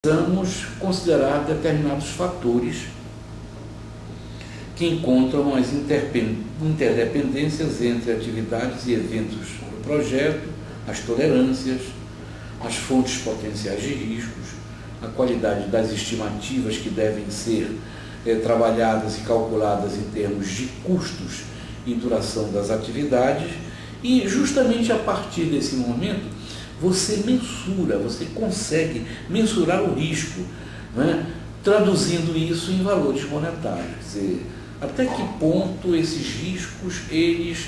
Precisamos considerar determinados fatores que encontram as interdependências entre atividades e eventos do projeto, as tolerâncias, as fontes potenciais de riscos, a qualidade das estimativas que devem ser trabalhadas e calculadas em termos de custos e duração das atividades, e justamente a partir desse momento você mensura, você consegue mensurar o risco, né, traduzindo isso em valores monetários. Quer dizer, até que ponto esses riscos eles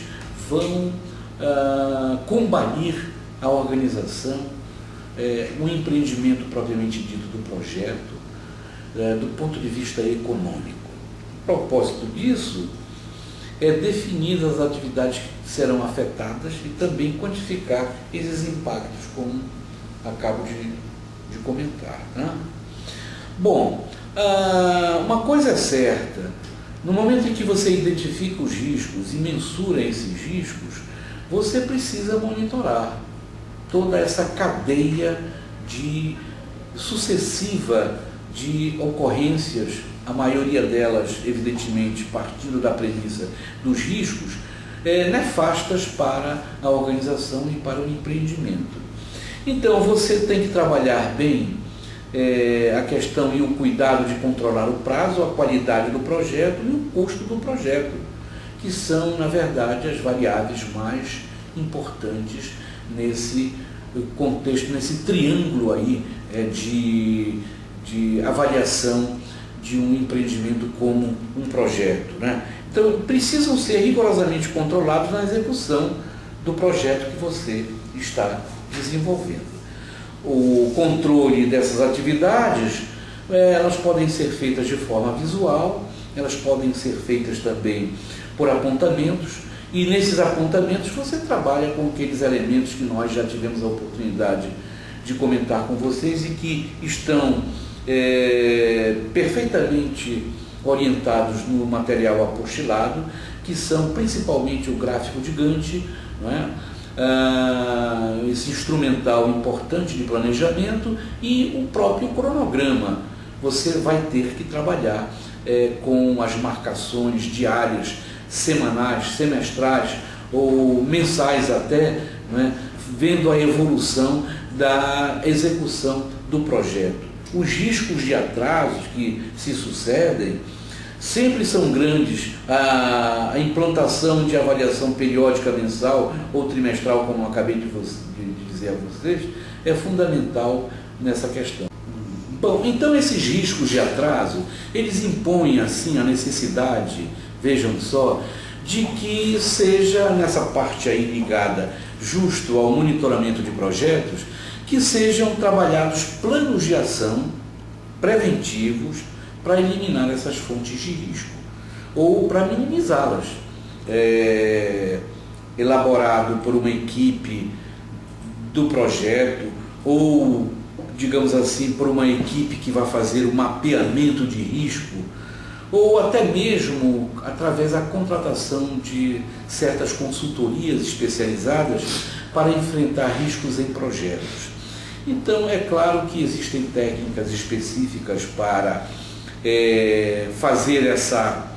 vão combater a organização, o empreendimento propriamente dito do projeto, do ponto de vista econômico. A propósito disso, definir as atividades que serão afetadas e também quantificar esses impactos, como acabo de comentar. Né? Bom, uma coisa é certa, no momento em que você identifica os riscos e mensura esses riscos, você precisa monitorar toda essa cadeia sucessiva de ocorrências, a maioria delas, evidentemente, partindo da premissa dos riscos, nefastas para a organização e para o empreendimento. Então, você tem que trabalhar bem a questão e o cuidado de controlar o prazo, a qualidade do projeto e o custo do projeto, que são, na verdade, as variáveis mais importantes nesse contexto, nesse triângulo aí de avaliação de um empreendimento como um projeto, né? Então, precisam ser rigorosamente controlados na execução do projeto que você está desenvolvendo. O controle dessas atividades, elas podem ser feitas de forma visual, elas podem ser feitas também por apontamentos, e nesses apontamentos você trabalha com aqueles elementos que nós já tivemos a oportunidade de comentar com vocês e que estão perfeitamente orientados no material apostilado, que são principalmente o gráfico de Gantt, não é? Esse instrumental importante de planejamento e o próprio cronograma. Você vai ter que trabalhar com as marcações diárias, semanais, semestrais ou mensais até, não é? Vendo a evolução da execução do projeto. Os riscos de atrasos que se sucedem sempre são grandes. A implantação de avaliação periódica mensal ou trimestral, como eu acabei de dizer a vocês, é fundamental nessa questão. Bom, então esses riscos de atraso, eles impõem assim a necessidade, vejam só, de que seja nessa parte aí ligada justo ao monitoramento de projetos, que sejam trabalhados planos de ação preventivos para eliminar essas fontes de risco ou para minimizá-las. Elaborado por uma equipe do projeto ou, digamos assim, por uma equipe que vai fazer o mapeamento de risco, ou até mesmo através da contratação de certas consultorias especializadas para enfrentar riscos em projetos. Então, é claro que existem técnicas específicas para fazer essa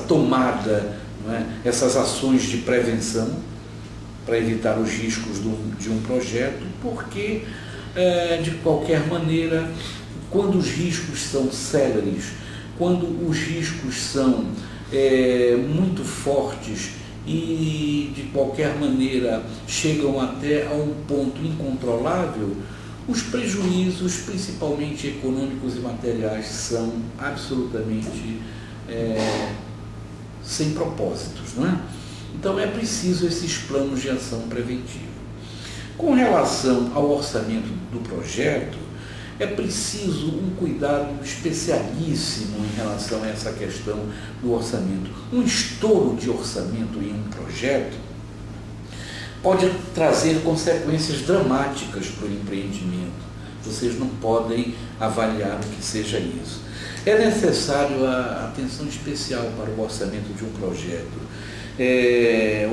tomada, não é? Essas ações de prevenção para evitar os riscos de um projeto, porque, de qualquer maneira, quando os riscos são céleres, quando os riscos são muito fortes e, de qualquer maneira, chegam até a um ponto incontrolável, os prejuízos, principalmente econômicos e materiais, são absolutamente sem propósitos, não é? Então é preciso esses planos de ação preventiva. Com relação ao orçamento do projeto, é preciso um cuidado especialíssimo em relação a essa questão do orçamento. Um estouro de orçamento em um projeto pode trazer consequências dramáticas para o empreendimento. Vocês não podem avaliar o que seja isso. É necessário a atenção especial para o orçamento de um projeto.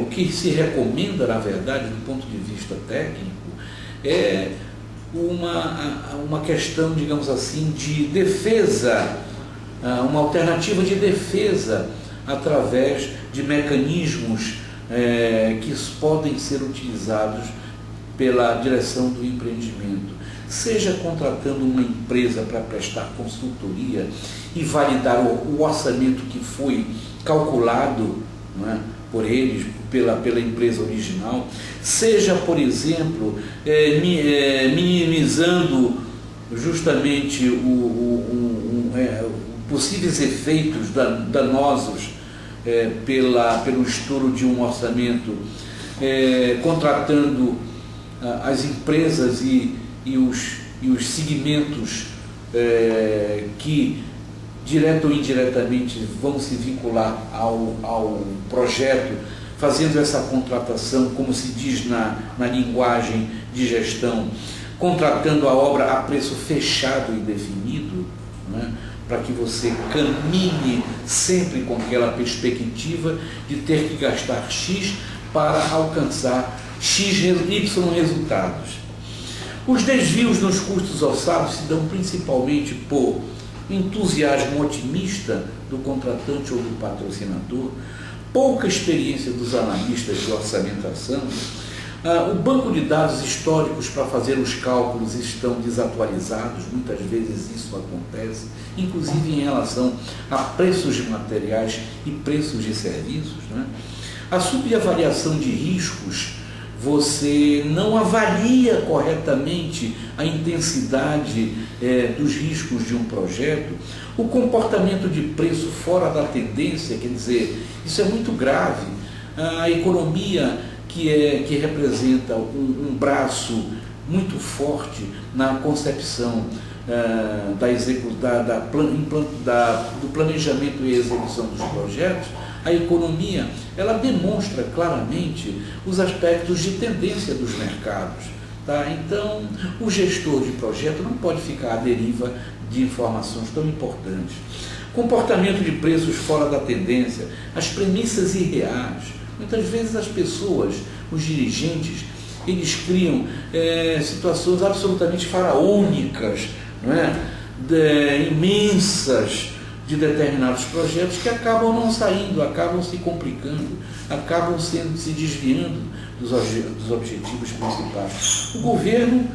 O que se recomenda, na verdade, do ponto de vista técnico, é uma questão, digamos assim, de defesa, uma alternativa de defesa através de mecanismos que podem ser utilizados pela direção do empreendimento, seja contratando uma empresa para prestar consultoria e validar o orçamento que foi calculado, não é, por eles, pela empresa original, seja, por exemplo, minimizando justamente possíveis efeitos danosos pelo estouro de um orçamento, contratando as empresas e os segmentos que direto ou indiretamente vão se vincular ao projeto, fazendo essa contratação, como se diz na linguagem de gestão, contratando a obra a preço fechado e definido, né, para que você caminhe sempre com aquela perspectiva de ter que gastar X para alcançar Y resultados. Os desvios nos custos orçados se dão principalmente por entusiasmo otimista do contratante ou do patrocinador, pouca experiência dos analistas de orçamentação, o banco de dados históricos para fazer os cálculos estão desatualizados, muitas vezes isso acontece, inclusive em relação a preços de materiais e preços de serviços, né? A subavaliação de riscos, você não avalia corretamente a intensidade dos riscos de um projeto, o comportamento de preço fora da tendência, quer dizer, isso é muito grave. A economia que representa um braço muito forte na concepção do planejamento e execução dos projetos, a economia, ela demonstra claramente os aspectos de tendência dos mercados. Tá? Então, o gestor de projeto não pode ficar à deriva de informações tão importantes. Comportamento de preços fora da tendência, as premissas irreais. Muitas vezes as pessoas, os dirigentes, eles criam situações absolutamente faraônicas, não é? Imensas, de determinados projetos que acabam não saindo, acabam se complicando, acabam se desviando dos objetivos principais. O governo